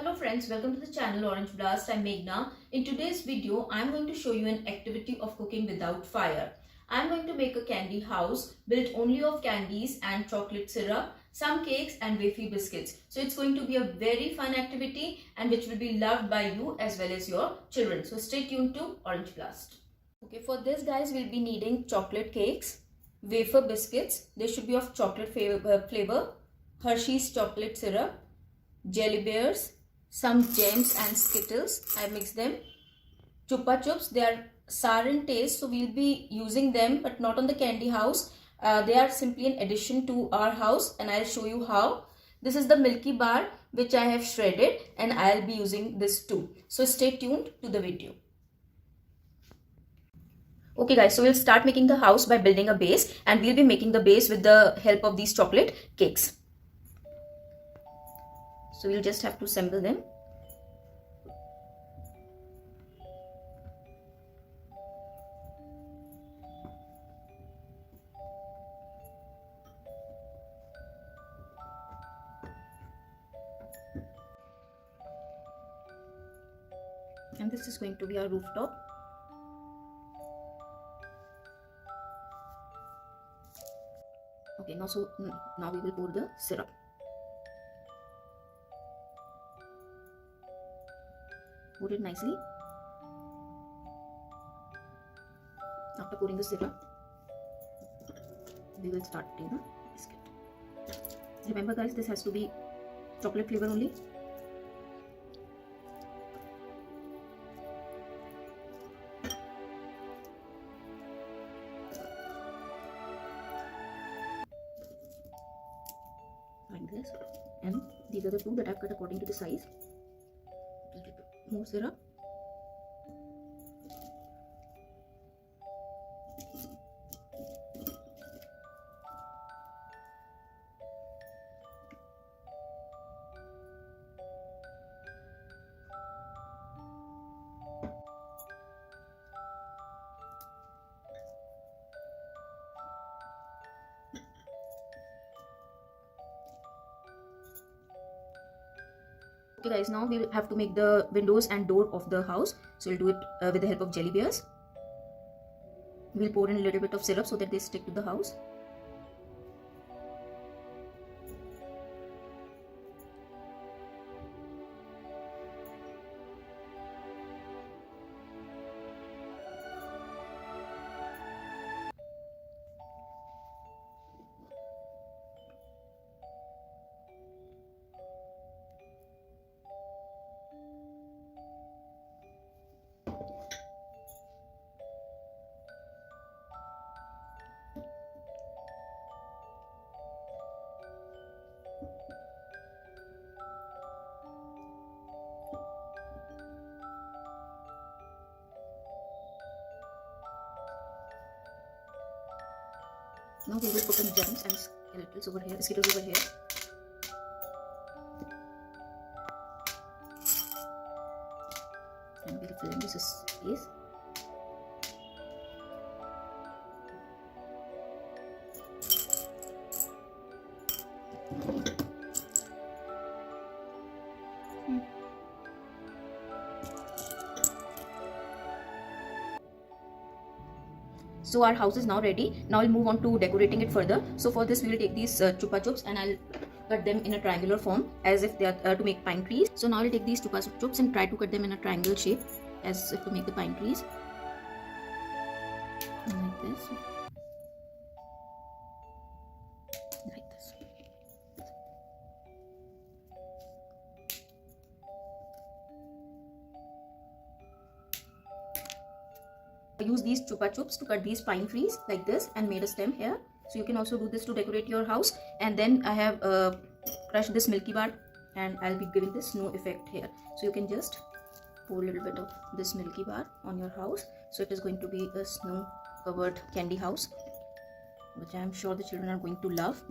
Hello friends, welcome to the channel Orange Blast. I'm Meghna. In today's video, I'm going to show you an activity of cooking without fire. I'm going to make a candy house built only of candies and chocolate syrup, some cakes and wafer biscuits. So it's going to be a very fun activity and which will be loved by you as well as your children. So stay tuned to Orange Blast. Okay, for this guys, we'll be needing chocolate cakes, wafer biscuits. They should be of chocolate flavor, Hershey's chocolate syrup, jelly bears, some gems and skittles. I mix them. Chupa chups, they are sour in taste, so we'll be using them but not on the candy house. They are simply an addition to our house and I'll show you how. This is the Milky Bar which I have shredded and I'll be using this too. So stay tuned to the video. Okay guys, so we'll start making the house by building a base and we'll be making the base with the help of these chocolate cakes. So we'll just have to assemble them. And this is going to be our rooftop. Okay, now we will pour the syrup. Pour it nicely. After pouring the syrup, we will start putting the biscuit. Remember guys, this has to be chocolate flavor only. Like this. And these are the two that I've cut according to the size. More syrup. Okay guys, now we will have to make the windows and door of the house. So we'll do it with the help of jelly bears. We'll pour in a little bit of syrup so that they stick to the house. Now we will put some gems and skittles over here. And we'll fill in this space. So our house is now ready. Now we'll move on to decorating it further. So for this we will take these chupa chups and I'll cut them in a triangular form as if they are to make pine trees. So now I'll take these chupa chups and try to cut them in a triangle shape as if to make the pine trees. And like this. Like this. I use these chupa chups to cut these pine trees like this and made a stem here. So you can also do this to decorate your house. And then I have crushed this Milky Bar and I'll be giving this snow effect here. So you can just pour a little bit of this Milky Bar on your house. So it is going to be a snow covered candy house, which I am sure the children are going to love.